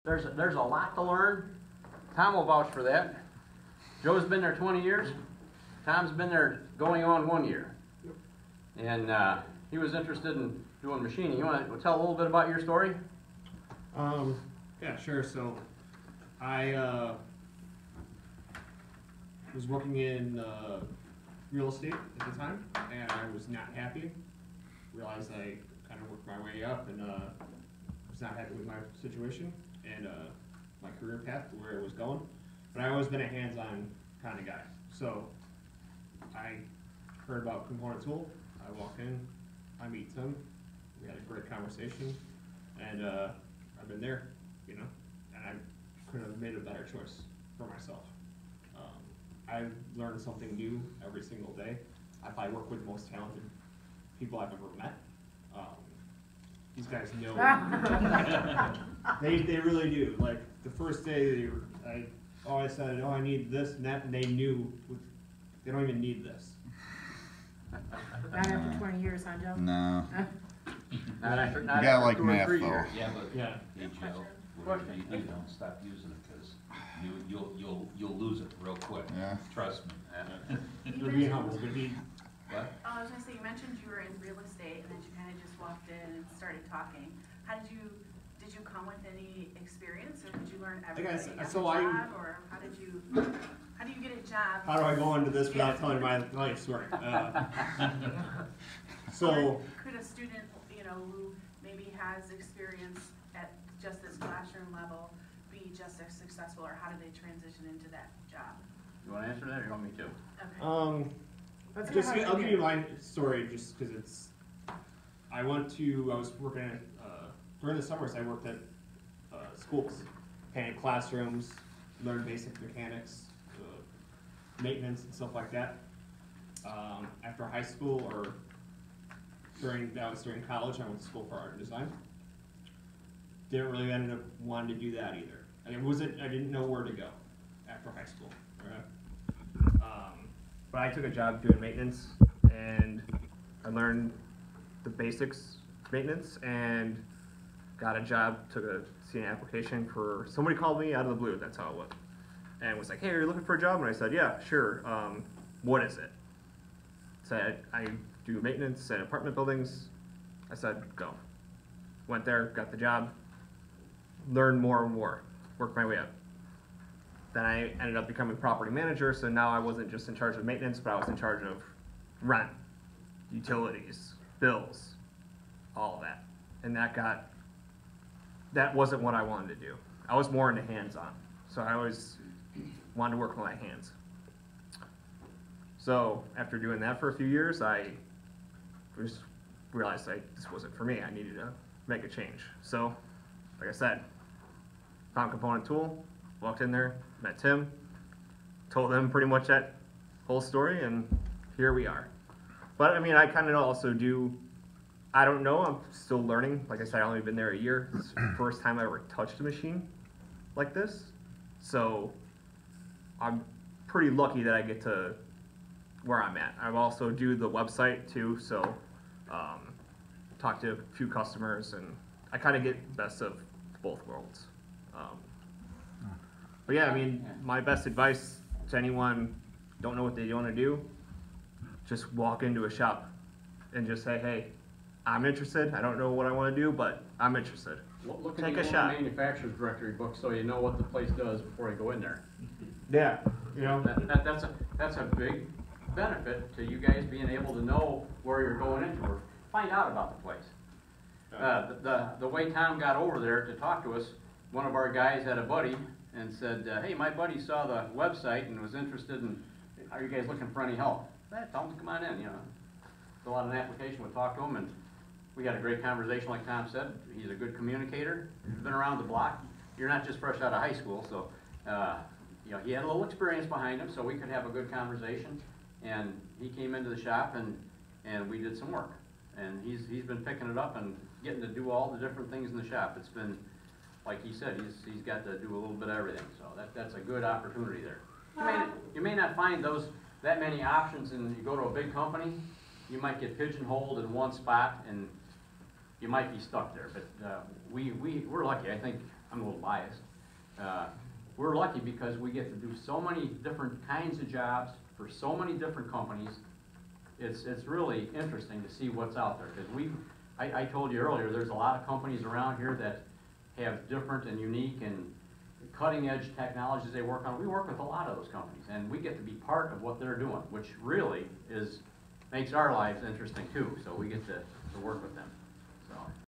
There's a lot to learn. Tom will vouch for that. Joe's been there 20 years. Tom's been there going on 1 year. And he was interested in doing machining. You want to tell a little bit about your story? Yeah, sure. So I was working in real estate at the time, and I was not happy. Realized I kind of worked my way up, and was not happy with my situation and my career path, to where it was going. But I always been a hands-on kind of guy. So I heard about Component Tool. I walk in, I meet Tim. We had a great conversation, and I've been there, you know, and I couldn't have made a better choice for myself. I've learned something new every single day. I probably work with the most talented people I've ever met. These guys know. they really do. Like the first day, I said, oh, I need this and that, and they knew. They don't even need this. Not after 20 years, huh, Joe? No. Not after, You not gotta after like 2 or math 3 though. years. Yeah, but Yeah. hey Joe, whatever you do, don't stop using it, because you'll lose it real quick. Yeah. Trust me. They're being humble, but What? I was gonna say, you mentioned you were in real estate and then you kind of just walked in and started talking. How did you come with any experience, or did you learn everything at the job, or how do you get a job? How do I go into this without telling my life story? So Could a student, who maybe has experience at just this classroom level be just as successful, or how do they transition into that job? You want to answer that, or you want me to? Okay. Let's hear just how you I'll give did. you my story just because I was working at during the summers. I worked at schools, painted classrooms, learned basic mechanics, maintenance and stuff like that. After high school, or during college, I went to school for art and design. Didn't really end up wanting to do that either. I didn't know where to go after high school. Right? But I took a job doing maintenance, and I learned the basics of maintenance, and got a job, see an application for, somebody called me out of the blue, that's how it was. And was like, hey, are you looking for a job? And I said, yeah, sure. What is it? Said, I do maintenance at apartment buildings. I said, go. Went there, got the job, learned more and more, worked my way up. Then I ended up becoming property manager, so now I wasn't just in charge of maintenance, but I was in charge of rent, utilities, bills, all of that. And that wasn't what I wanted to do. I was more into hands-on, so I always wanted to work with my hands. So after doing that for a few years, I just realized this wasn't for me. I needed to make a change. So, like I said, found Component Tool, walked in there, met Tim, told them pretty much that whole story, and here we are. But I mean, I kind of also I don't know, I'm still learning. Like I said, I've only been there a year. It's the first time I ever touched a machine like this. So I'm pretty lucky that I get to where I'm at. I also do the website too, so talk to a few customers, and I kind of get best of both worlds. But yeah, I mean, my best advice to anyone don't know what they want to do, just walk into a shop and just say, hey, I'm interested. I don't know what I want to do, but I'm interested. Look Take at a the shot. manufacturer's directory book so you know what the place does before you go in there. Yeah, you know. That's a big benefit to you guys being able to know where you're going into, or find out about the place. The way Tom got over there to talk to us, one of our guys had a buddy and said, hey, my buddy saw the website and was interested in, are you guys looking for any help? Tell him to come on in, fill out an application, we'll talk to him, and we had a great conversation like Tom said. He's a good communicator, he's been around the block. You're not just fresh out of high school, so he had a little experience behind him, so we could have a good conversation. And he came into the shop, and we did some work. And he's been picking it up and getting to do all the different things in the shop. It's been, like he said, he's got to do a little bit of everything. So that's a good opportunity there. You may not find that many options, and you go to a big company, you might get pigeonholed in one spot, and you might be stuck there. But we're lucky. I think I'm a little biased. We're lucky because we get to do so many different kinds of jobs for so many different companies. It's really interesting to see what's out there, because I told you earlier, there's a lot of companies around here that have different and unique and cutting edge technologies they work on. We work with a lot of those companies, and we get to be part of what they're doing, which really makes our lives interesting too, so we get to work with them.